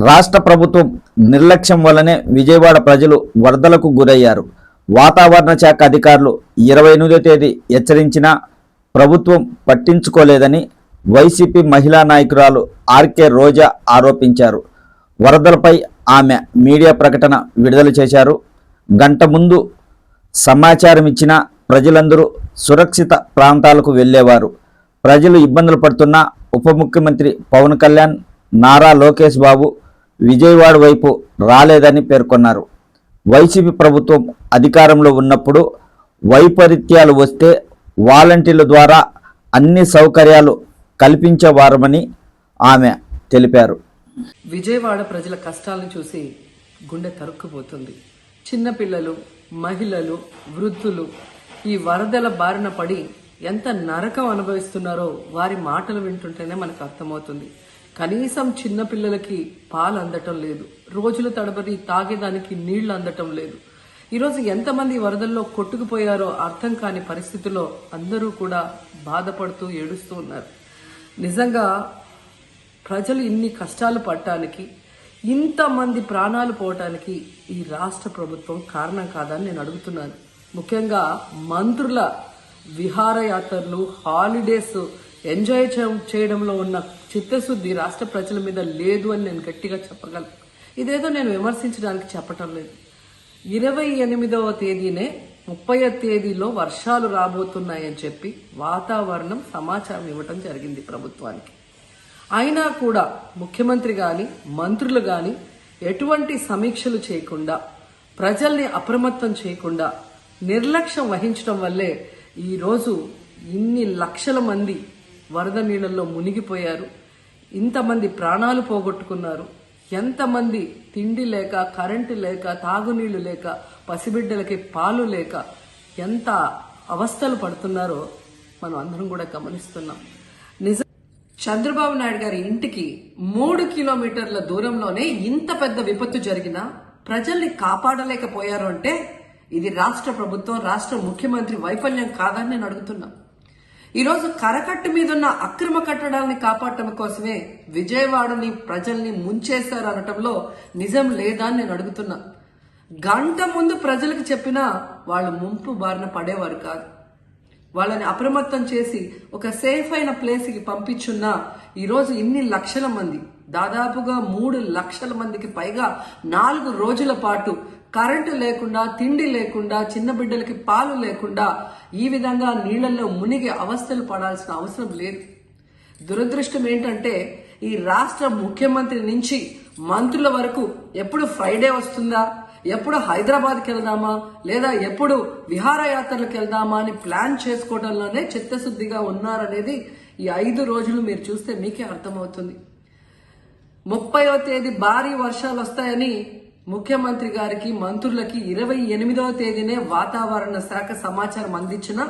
రాష్ట్ర ప్రభుత్వం నిర్లక్ష్యం వల్లనే విజయవాడ ప్రజలు వరదలకు గురయ్యారు. వాతావరణ శాఖ అధికారులు 28వ తేదీ హెచ్చరించినా ప్రభుత్వం పట్టించుకోలేదని వైసీపీ మహిళా నాయకురాలు ఆర్కే రోజా ఆరోపించారు. వరదలపై ఆమె మీడియా ప్రకటన విడుదల చేశారు. గంట ముందు సమాచారం ఇచ్చిన ప్రజలందరూ సురక్షిత ప్రాంతాలకు వెళ్ళేవారు. ప్రజలు ఇబ్బందులు పడుతున్న ఉప ముఖ్యమంత్రి పవన్ కళ్యాణ్, నారా లోకేష్ బాబు విజయవాడ వైపు రాలేదని పేర్కొన్నారు. వైసీపీ ప్రభుత్వం అధికారంలో ఉన్నప్పుడు వైపరీత్యాలు వస్తే వాలంటీర్ల ద్వారా అన్ని సౌకర్యాలు కల్పించేవారమని ఆమె తెలిపారు. విజయవాడ ప్రజల కష్టాలను చూసి గుండె తరుక్కుపోతుంది. చిన్నపిల్లలు, మహిళలు, వృద్ధులు ఈ వరదల బారిన పడి ఎంత నరకం అనుభవిస్తున్నారో వారి మాటలు వింటుంటేనే మనకు అర్థమవుతుంది. కనీసం చిన్నపిల్లలకి పాలు అందటం లేదు, రోజుల తడబడి తాగేదానికి నీళ్లు అందటం లేదు. ఈరోజు ఎంతమంది వరదల్లో కొట్టుకుపోయారో అర్థం కాని పరిస్థితుల్లో అందరూ కూడా బాధపడుతూ ఏడుస్తూ ఉన్నారు. నిజంగా ప్రజలు ఇన్ని కష్టాలు పడటానికి, ఇంతమంది ప్రాణాలు పోవటానికి ఈ రాష్ట్ర ప్రభుత్వం కారణం కాదని నేను అడుగుతున్నాను. ముఖ్యంగా మంత్రుల విహారయాత్రలు, హాలిడేస్ ఎంజాయ్ చేయడంలో ఉన్న చిత్తశుద్ధి రాష్ట్ర ప్రజల మీద లేదు అని నేను గట్టిగా చెప్పగలను. ఇదేదో నేను విమర్శించడానికి చెప్పటం లేదు. 28వ తేదీనే 30వ తేదీలో వర్షాలు రాబోతున్నాయని చెప్పి వాతావరణం సమాచారం ఇవ్వటం జరిగింది ప్రభుత్వానికి. అయినా కూడా ముఖ్యమంత్రి గాని, మంత్రులు గాని ఎటువంటి సమీక్షలు చేయకుండా, ప్రజల్ని అప్రమత్తం చేయకుండా నిర్లక్ష్యం వహించడం వల్లే ఈరోజు ఇన్ని లక్షల మంది వరద నీళ్ళల్లో మునిగిపోయారు. ఇంతమంది ప్రాణాలు పోగొట్టుకున్నారు. ఎంతమంది తిండి లేక, కరెంటు లేక, తాగునీళ్లు లేక, పసిబిడ్డలకి పాలు లేక ఎంత అవస్థలు పడుతున్నారో మనం అందరం కూడా గమనిస్తున్నాం. నిజం, చంద్రబాబు నాయుడు గారి ఇంటికి 3 కిలోమీటర్ల దూరంలోనే ఇంత పెద్ద విపత్తు జరిగినా ప్రజల్ని కాపాడలేకపోయారు అంటే ఇది రాష్ట్ర ప్రభుత్వం, రాష్ట్ర ముఖ్యమంత్రి వైఫల్యం కాదని నేను అడుగుతున్నా. ఈరోజు కరకట్టు మీదున్న అక్రమ కట్టడాలని కాపాడటం కోసమే విజయవాడని ప్రజల్ని ముంచేశారు అనటంలో నిజం లేదా అని నేను అడుగుతున్నా. గంట ముందు ప్రజలకు చెప్పినా వాళ్ళు ముంపు బారిన పడేవారు కాదు. వాళ్ళని అప్రమత్తం చేసి ఒక సేఫ్ అయిన ప్లేస్కి పంపించున్నా ఈరోజు ఇన్ని లక్షల మంది, దాదాపుగా 3 లక్షల మందికి పైగా 4 రోజుల పాటు కరెంటు లేకుండా, తిండి లేకుండా, చిన్న బిడ్డలకి పాలు లేకుండా ఈ విధంగా నీళ్లలో మునిగి అవస్థలు పడాల్సిన అవసరం లేదు. దురదృష్టం ఏంటంటే ఈ రాష్ట్ర ముఖ్యమంత్రి నుంచి మంత్రుల వరకు ఎప్పుడు ఫ్రైడే వస్తుందా, ఎప్పుడు హైదరాబాద్కి వెళ్దామా, లేదా ఎప్పుడు విహారయాత్రలకు వెళ్దామా అని ప్లాన్ చేసుకోవడంలోనే చిత్తశుద్ధిగా ఉన్నారనేది ఈ 5 రోజులు మీరు చూస్తే మీకే అర్థమవుతుంది. 30వ తేదీ భారీ వర్షాలు వస్తాయని ముఖ్యమంత్రి గారికి, మంత్రులకి 28వ తేదీనే వాతావరణ శాఖ సమాచారం అందించినా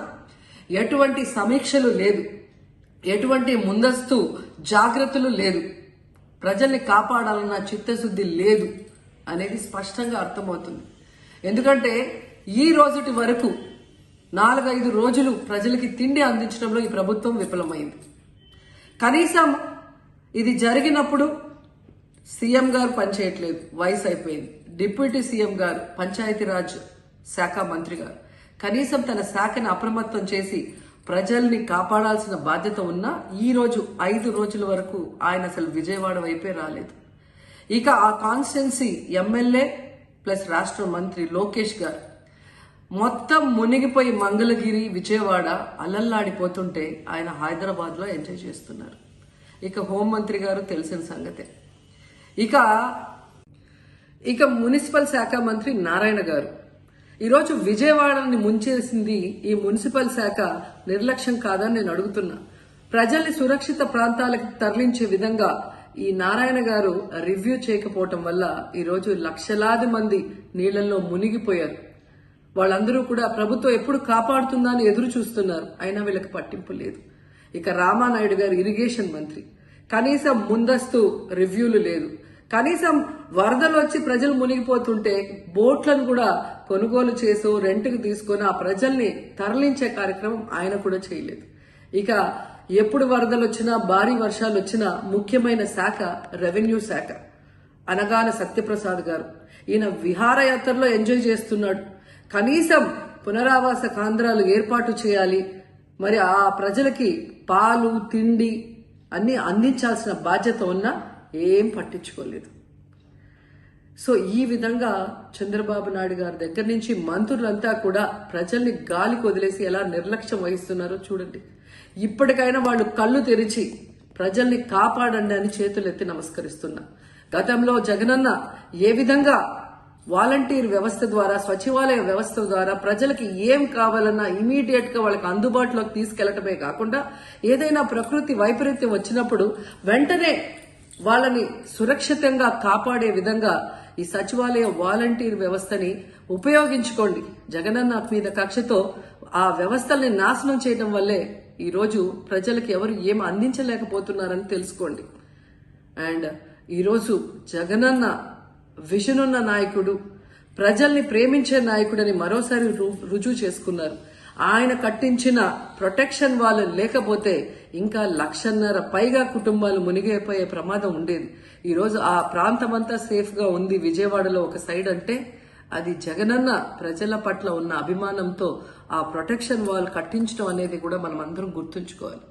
ఎటువంటి సమీక్షలు లేదు, ఎటువంటి ముందస్తు జాగ్రత్తలు లేదు, ప్రజల్ని కాపాడాలన్న చిత్తశుద్ధి లేదు అనేది స్పష్టంగా అర్థమవుతుంది. ఎందుకంటే ఈ రోజుటి వరకు 4-5 రోజులు ప్రజలకి తిండి అందించడంలో ఈ ప్రభుత్వం విఫలమైంది. కనీసం ఇది జరిగినప్పుడు సీఎం గారు పనిచేయట్లేదు, వయసు అయిపోయింది. డిప్యూటీ సీఎం గారు, పంచాయతీరాజ్ శాఖ మంత్రి గారు కనీసం తన శాఖను అప్రమత్తం చేసి ప్రజల్ని కాపాడాల్సిన బాధ్యత ఉన్నా ఈ రోజు 5 రోజుల వరకు ఆయన అసలు విజయవాడ వైపే రాలేదు. ఇక ఆ కాన్స్టిట్యున్సీ ఎమ్మెల్యే ప్లస్ రాష్ట్ర మంత్రి లోకేష్ గారు మొత్తం మునిగిపోయి మంగళగిరి, విజయవాడ అలల్లాడిపోతుంటే ఆయన హైదరాబాద్ లో ఎంజాయ్ చేస్తున్నారు. ఇక హోంమంత్రి గారు తెలిసిన సంగతే. ఇక మున్సిపల్ శాఖ మంత్రి నారాయణ గారు ఈరోజు విజయవాడని ముంచేసింది ఈ మున్సిపల్ శాఖ నిర్లక్ష్యం కాదని నేను అడుగుతున్నా. ప్రజల్ని సురక్షిత ప్రాంతాలకు తరలించే విధంగా ఈ నారాయణ గారు రివ్యూ చేయకపోవటం వల్ల ఈరోజు లక్షలాది మంది నీళ్లలో మునిగిపోయారు. వాళ్ళందరూ కూడా ప్రభుత్వం ఎప్పుడు కాపాడుతుందా అని ఎదురు చూస్తున్నారు. అయినా వీళ్ళకి పట్టింపు లేదు. ఇక రామానాయుడు గారు ఇరిగేషన్ మంత్రి, కనీసం ముందస్తు రివ్యూలు లేదు. కనీసం వరదలు వచ్చి ప్రజలు మునిగిపోతుంటే బోట్లను కూడా కొనుగోలు చేసో రెంట్కి తీసుకొని ఆ ప్రజల్ని తరలించే కార్యక్రమం ఆయన కూడా చేయలేదు. ఇక ఎప్పుడు వరదలు వచ్చినా, భారీ వర్షాలు వచ్చినా ముఖ్యమైన శాఖ రెవెన్యూ శాఖ. అనగాన సత్యప్రసాద్ గారు. ఈయన విహారయాత్రలో ఎంజాయ్ చేస్తున్నాడు. కనీసం పునరావాస కేంద్రాలు ఏర్పాటు చేయాలి, మరి ఆ ప్రజలకి పాలు తిండి అన్ని అందించాల్సిన బాధ్యత ఉన్నా ఏం పట్టించుకోలేదు. సో ఈ విధంగా చంద్రబాబు నాయుడు గారి దగ్గర నుంచి మంత్రులంతా కూడా ప్రజల్ని గాలికి వదిలేసి ఎలా నిర్లక్ష్యం వహిస్తున్నారో చూడండి. ఇప్పటికైనా వాళ్ళు కళ్ళు తెరిచి ప్రజల్ని కాపాడండి అని చేతులెత్తి నమస్కరిస్తున్నా. గతంలో జగనన్న ఏ విధంగా వాలంటీర్ వ్యవస్థ ద్వారా, సచివాలయ వ్యవస్థ ద్వారా ప్రజలకి ఏం కావాలన్నా ఇమీడియట్ గా వాళ్ళకి అందుబాటులోకి తీసుకెళ్లటమే కాకుండా ఏదైనా ప్రకృతి వైపరీత్యం వచ్చినప్పుడు వెంటనే వాళ్ళని సురక్షితంగా కాపాడే విధంగా ఈ సచివాలయ వాలంటీర్ వ్యవస్థని ఉపయోగించుకోండి. జగనన్న మీద కక్షతో ఆ వ్యవస్థల్ని నాశనం చేయడం వల్లే ఈ రోజు ప్రజలకు ఎవరు ఏం అందించలేకపోతున్నారని తెలుసుకోండి. అండ్ ఈరోజు జగనన్న విజన్ ఉన్న నాయకుడు, ప్రజల్ని ప్రేమించే నాయకుడని మరోసారి రుజువు చేసుకున్నారు. ఆయన కట్టించిన ప్రొటెక్షన్ వాళ్ళు లేకపోతే ఇంకా 1,50,000 పైగా కుటుంబాలు మునిగిపోయే ప్రమాదం ఉండేది. ఈరోజు ఆ ప్రాంతమంతా సేఫ్ గా ఉంది విజయవాడలో ఒక సైడ్ అంటే అది జగనన్న ప్రజల పట్ల ఉన్న అభిమానంతో ఆ ప్రొటెక్షన్ వాల్ కట్టించడం అనేది కూడా మనం అందరం గుర్తుంచుకోవాలి.